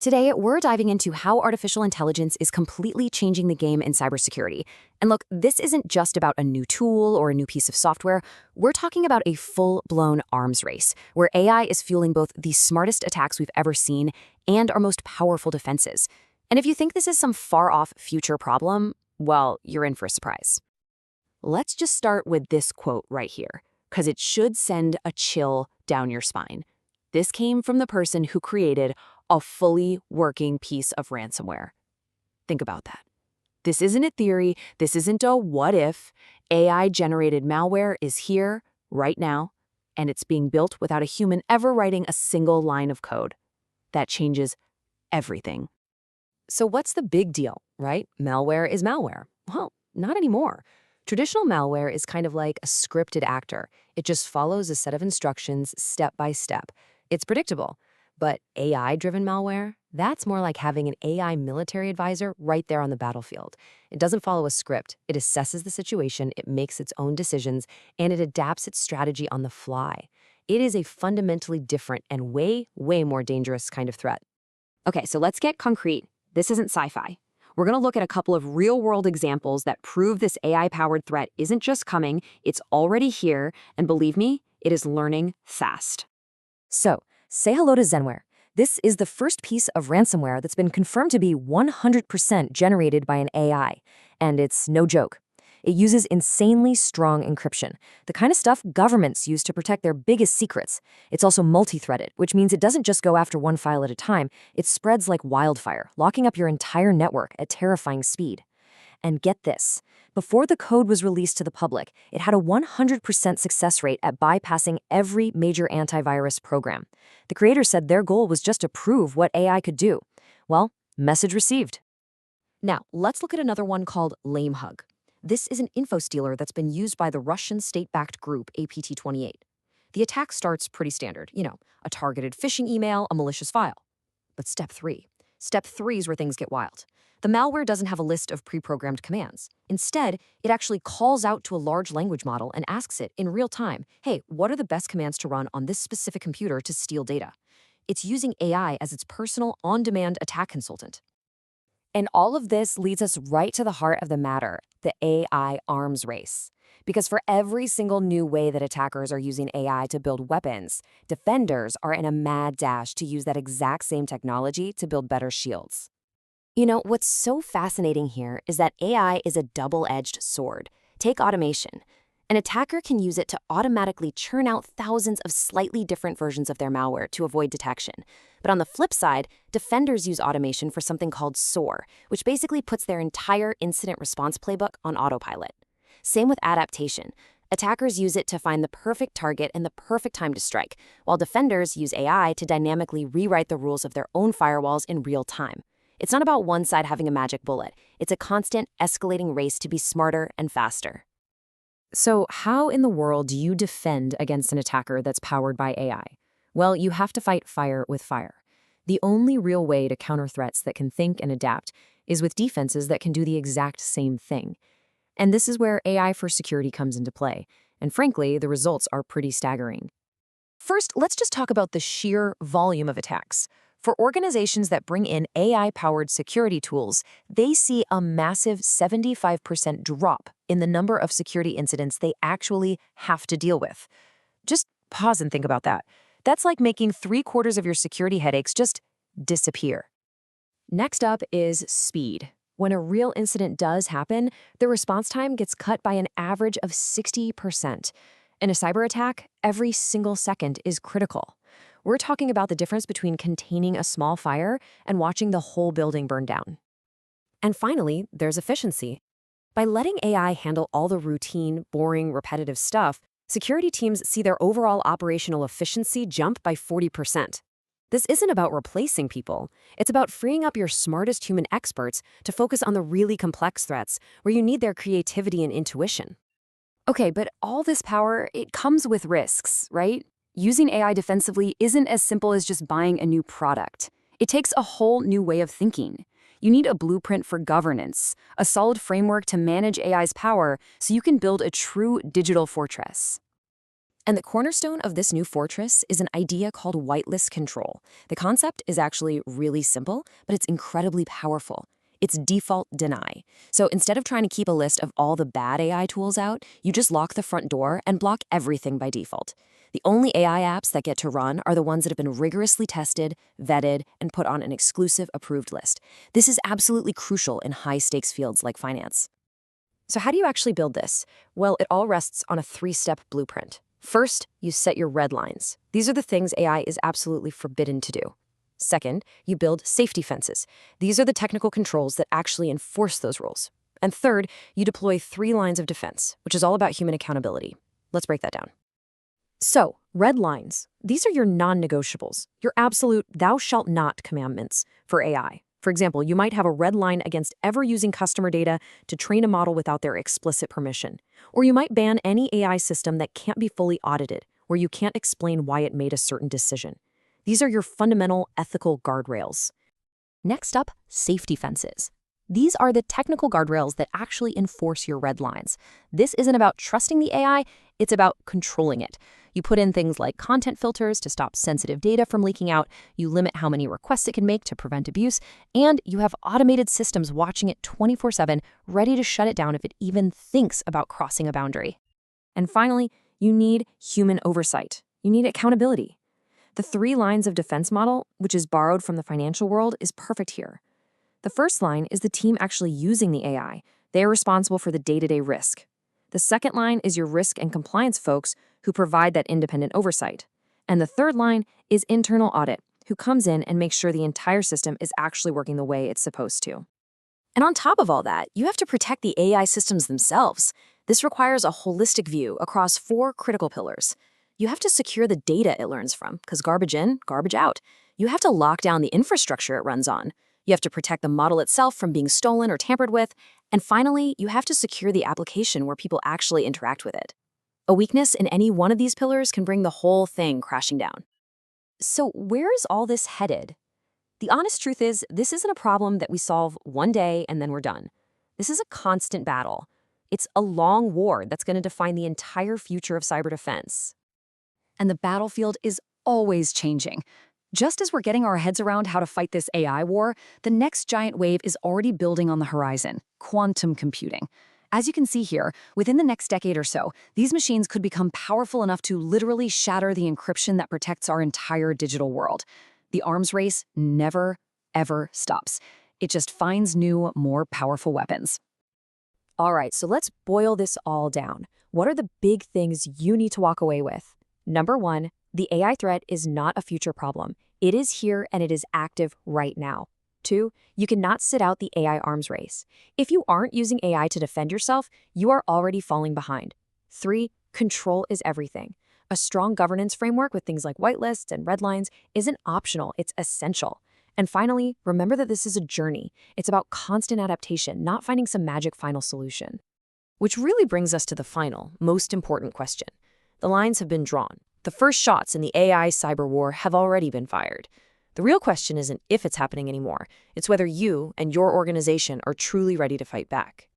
Today, we're diving into how artificial intelligence is completely changing the game in cybersecurity. And look, this isn't just about a new tool or a new piece of software. We're talking about a full-blown arms race, where AI is fueling both the smartest attacks we've ever seen and our most powerful defenses. And if you think this is some far-off future problem, well, you're in for a surprise. Let's just start with this quote right here, because it should send a chill down your spine. This came from the person who created a fully working piece of ransomware. Think about that. This isn't a theory. This isn't a what if. AI-generated malware is here right now, and it's being built without a human ever writing a single line of code. That changes everything. So what's the big deal, right? Malware is malware. Well, not anymore. Traditional malware is kind of like a scripted actor. It just follows a set of instructions step by step. It's predictable. But AI-driven malware, that's more like having an AI military advisor right there on the battlefield. It doesn't follow a script. It assesses the situation, it makes its own decisions, and it adapts its strategy on the fly. It is a fundamentally different and way more dangerous kind of threat. Okay, so let's get concrete. This isn't sci-fi. We're going to look at a couple of real-world examples that prove this AI-powered threat isn't just coming, it's already here, and believe me, it is learning fast. So, say hello to Zenware. This is the first piece of ransomware that's been confirmed to be 100% generated by an AI. And it's no joke. It uses insanely strong encryption, the kind of stuff governments use to protect their biggest secrets. It's also multi-threaded, which means it doesn't just go after one file at a time. It spreads like wildfire, locking up your entire network at terrifying speed. And get this. Before the code was released to the public, it had a 100% success rate at bypassing every major antivirus program. The creators said their goal was just to prove what AI could do. Well, message received. Now, let's look at another one called LameHug. This is an info stealer that's been used by the Russian state-backed group EP127.AI. The attack starts pretty standard, a targeted phishing email, a malicious file. But Step 3 is where things get wild. The malware doesn't have a list of pre-programmed commands. Instead, it actually calls out to a large language model and asks it in real time, hey, what are the best commands to run on this specific computer to steal data? It's using AI as its personal, on-demand attack consultant. And all of this leads us right to the heart of the matter, the AI arms race. Because for every single new way that attackers are using AI to build weapons, defenders are in a mad dash to use that exact same technology to build better shields. What's so fascinating here is that AI is a double-edged sword. Take automation. An attacker can use it to automatically churn out thousands of slightly different versions of their malware to avoid detection. But on the flip side, defenders use automation for something called SOAR, which basically puts their entire incident response playbook on autopilot. Same with adaptation. Attackers use it to find the perfect target and the perfect time to strike, while defenders use AI to dynamically rewrite the rules of their own firewalls in real time. It's not about one side having a magic bullet. It's a constant, escalating race to be smarter and faster. So how in the world do you defend against an attacker that's powered by AI? Well, you have to fight fire with fire. The only real way to counter threats that can think and adapt is with defenses that can do the exact same thing. And this is where AI for security comes into play. And frankly, the results are pretty staggering. First, let's just talk about the sheer volume of attacks. For organizations that bring in AI-powered security tools, they see a massive 75% drop in the number of security incidents they actually have to deal with. Just pause and think about that. That's like making 3/4 of your security headaches just disappear. Next up is speed. When a real incident does happen, the response time gets cut by an average of 60%. In a cyber attack, every single second is critical. We're talking about the difference between containing a small fire and watching the whole building burn down. And finally, there's efficiency. By letting AI handle all the routine, boring, repetitive stuff, security teams see their overall operational efficiency jump by 40%. This isn't about replacing people. It's about freeing up your smartest human experts to focus on the really complex threats where you need their creativity and intuition. Okay, but all this power, it comes with risks, right? Using AI defensively isn't as simple as just buying a new product. It takes a whole new way of thinking. You need a blueprint for governance, a solid framework to manage AI's power so you can build a true digital fortress. And the cornerstone of this new fortress is an idea called whitelist control. The concept is actually really simple, but it's incredibly powerful. It's default deny. So instead of trying to keep a list of all the bad AI tools out, you just lock the front door and block everything by default. The only AI apps that get to run are the ones that have been rigorously tested, vetted, and put on an exclusive approved list. This is absolutely crucial in high-stakes fields like finance. So how do you actually build this? Well, it all rests on a 3-step blueprint. First, you set your red lines. These are the things AI is absolutely forbidden to do. Second, you build safety fences. These are the technical controls that actually enforce those rules. And third, you deploy 3 lines of defense, which is all about human accountability. Let's break that down. So, red lines. These are your non-negotiables, your absolute thou shalt not commandments for AI. For example, you might have a red line against ever using customer data to train a model without their explicit permission. Or you might ban any AI system that can't be fully audited, where you can't explain why it made a certain decision. These are your fundamental ethical guardrails. Next up, safety fences. These are the technical guardrails that actually enforce your red lines. This isn't about trusting the AI, it's about controlling it. You put in things like content filters to stop sensitive data from leaking out, you limit how many requests it can make to prevent abuse, and you have automated systems watching it 24/7, ready to shut it down if it even thinks about crossing a boundary. And finally, you need human oversight. You need accountability. The 3 lines of defense model, which is borrowed from the financial world, is perfect here. The first line is the team actually using the AI. They are responsible for the day-to-day risk. The second line is your risk and compliance folks who provide that independent oversight. And the third line is internal audit, who comes in and makes sure the entire system is actually working the way it's supposed to. And on top of all that, you have to protect the AI systems themselves. This requires a holistic view across 4 critical pillars. You have to secure the data it learns from, because garbage in, garbage out. You have to lock down the infrastructure it runs on. You have to protect the model itself from being stolen or tampered with. And finally, you have to secure the application where people actually interact with it. A weakness in any one of these pillars can bring the whole thing crashing down. So where is all this headed? The honest truth is, this isn't a problem that we solve one day and then we're done. This is a constant battle. It's a long war that's going to define the entire future of cyber defense. And the battlefield is always changing. Just as we're getting our heads around how to fight this AI war, the next giant wave is already building on the horizon: quantum computing. As you can see here, within the next decade or so, these machines could become powerful enough to literally shatter the encryption that protects our entire digital world. The arms race never, ever stops. It just finds new, more powerful weapons. All right, so let's boil this all down. What are the big things you need to walk away with? Number 1, the AI threat is not a future problem. It is here and it is active right now. 2, you cannot sit out the AI arms race. If you aren't using AI to defend yourself, you are already falling behind. 3, control is everything. A strong governance framework with things like whitelists and red lines isn't optional, it's essential. And finally, remember that this is a journey. It's about constant adaptation, not finding some magic final solution. Which really brings us to the final, most important question. The lines have been drawn. The first shots in the AI cyber war have already been fired. The real question isn't if it's happening anymore. It's whether you and your organization are truly ready to fight back.